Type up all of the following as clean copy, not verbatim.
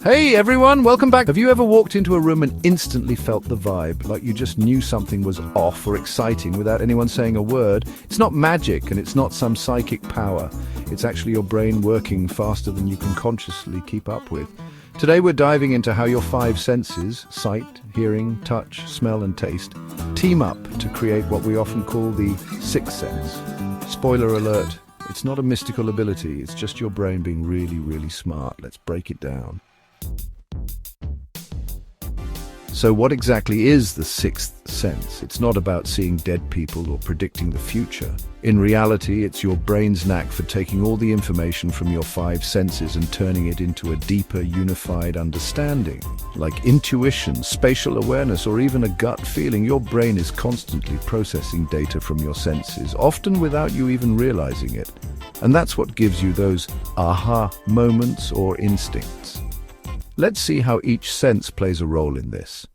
Hey everyone, welcome back. Have you ever walked into a room and instantly felt the vibe, like you just knew something was off or exciting without anyone saying a word? It's not magic and it's not some psychic power. It's actually your brain working faster than you can consciously keep up with. Today we're diving into how your five senses, sight, hearing, touch, smell and taste, team up to create what we often call the sixth sense. Spoiler alert, it's not a mystical ability, it's just your brain being really, really smart. Let's break it down. So what exactly is the sixth sense? It's not about seeing dead people or predicting the future. In reality, it's your brain's knack for taking all the information from your five senses and turning it into a deeper, unified understanding. Like intuition, spatial awareness, or even a gut feeling, your brain is constantly processing data from your senses, often without you even realizing it. And that's what gives you those aha moments or instincts. Let's see how each sense plays a role in this.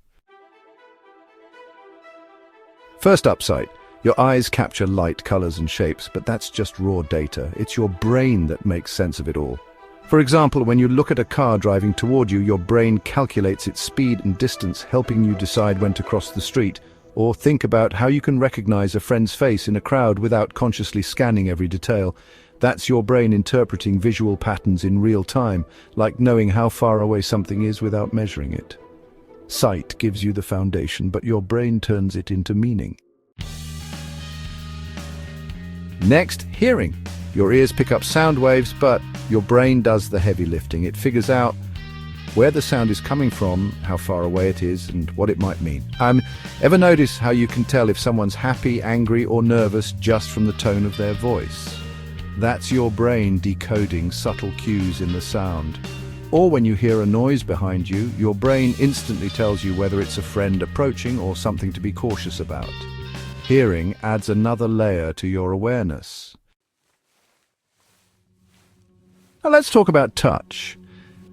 First up, sight. Your eyes capture light, colors and shapes, but that's just raw data. It's your brain that makes sense of it all. For example, when you look at a car driving toward you, your brain calculates its speed and distance, helping you decide when to cross the street. Or think about how you can recognize a friend's face in a crowd without consciously scanning every detail. That's your brain interpreting visual patterns in real time, like knowing how far away something is without measuring it. Sight gives you the foundation, but your brain turns it into meaning. Next, hearing. Your ears pick up sound waves, but your brain does the heavy lifting. It figures out where the sound is coming from, how far away it is, and what it might mean. Ever notice how you can tell if someone's happy, angry, or nervous just from the tone of their voice? That's your brain decoding subtle cues in the sound. Or when you hear a noise behind you, your brain instantly tells you whether it's a friend approaching or something to be cautious about. Hearing adds another layer to your awareness. Now let's talk about touch.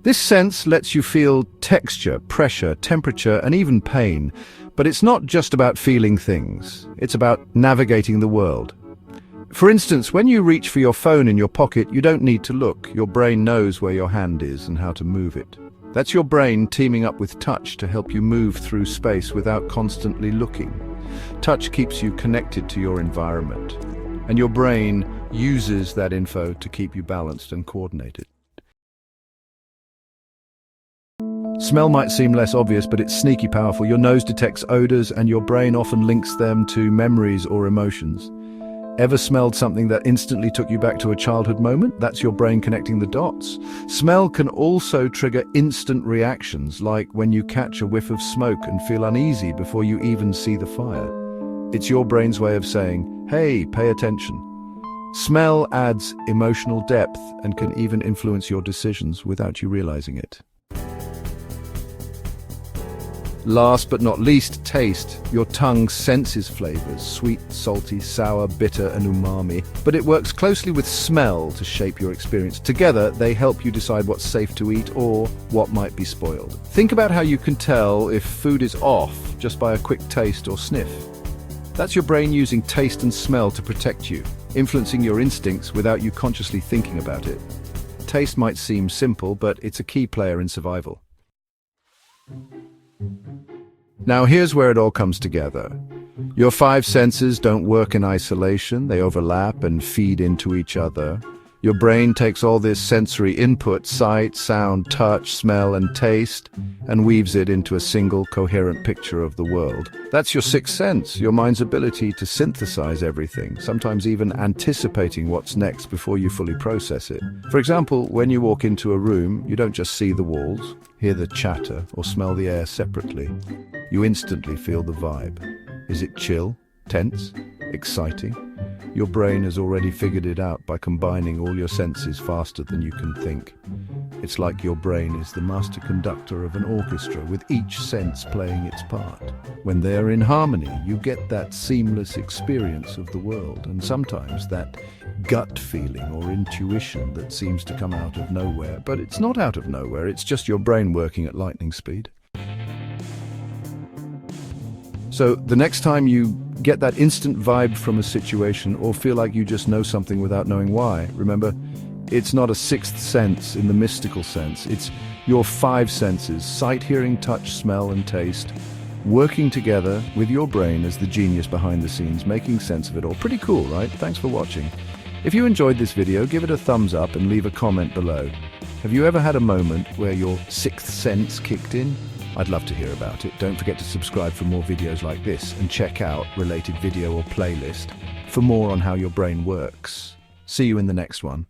This sense lets you feel texture, pressure, temperature, and even pain. But it's not just about feeling things. It's about navigating the world. For instance, when you reach for your phone in your pocket, you don't need to look. Your brain knows where your hand is and how to move it. That's your brain teaming up with touch to help you move through space without constantly looking. Touch keeps you connected to your environment, and your brain uses that info to keep you balanced and coordinated. Smell might seem less obvious, but it's sneaky powerful. Your nose detects odors, and your brain often links them to memories or emotions. Ever smelled something that instantly took you back to a childhood moment? That's your brain connecting the dots. Smell can also trigger instant reactions, like when you catch a whiff of smoke and feel uneasy before you even see the fire. It's your brain's way of saying, hey, pay attention. Smell adds emotional depth and can even influence your decisions without you realizing it. Last but not least, taste. Your tongue senses flavors, sweet, salty, sour, bitter, and umami. But it works closely with smell to shape your experience. Together, they help you decide what's safe to eat or what might be spoiled. Think about how you can tell if food is off just by a quick taste or sniff. That's your brain using taste and smell to protect you, influencing your instincts without you consciously thinking about it. Taste might seem simple, but it's a key player in survival. Now here's where it all comes together. Your five senses don't work in isolation, they overlap and feed into each other. Your brain takes all this sensory input, sight, sound, touch, smell, and taste, and weaves it into a single coherent picture of the world. That's your sixth sense, your mind's ability to synthesize everything, sometimes even anticipating what's next before you fully process it. For example, when you walk into a room, you don't just see the walls, hear the chatter, or smell the air separately. You instantly feel the vibe. Is it chill, tense, exciting? Your brain has already figured it out by combining all your senses faster than you can think. It's like your brain is the master conductor of an orchestra, with each sense playing its part. When they're in harmony, you get that seamless experience of the world, and sometimes that gut feeling or intuition that seems to come out of nowhere. But it's not out of nowhere, it's just your brain working at lightning speed. So the next time you get that instant vibe from a situation or feel like you just know something without knowing why, remember, It's not a sixth sense in the mystical sense. It's your five senses, sight, hearing, touch, smell, and taste, working together with your brain as the genius behind the scenes, making sense of it all. Pretty cool, right? Thanks for watching. If you enjoyed this video, give it a thumbs up and leave a comment below. Have you ever had a moment where your sixth sense kicked in? I'd love to hear about it. Don't forget to subscribe for more videos like this and check out related video or playlist for more on how your brain works. See you in the next one.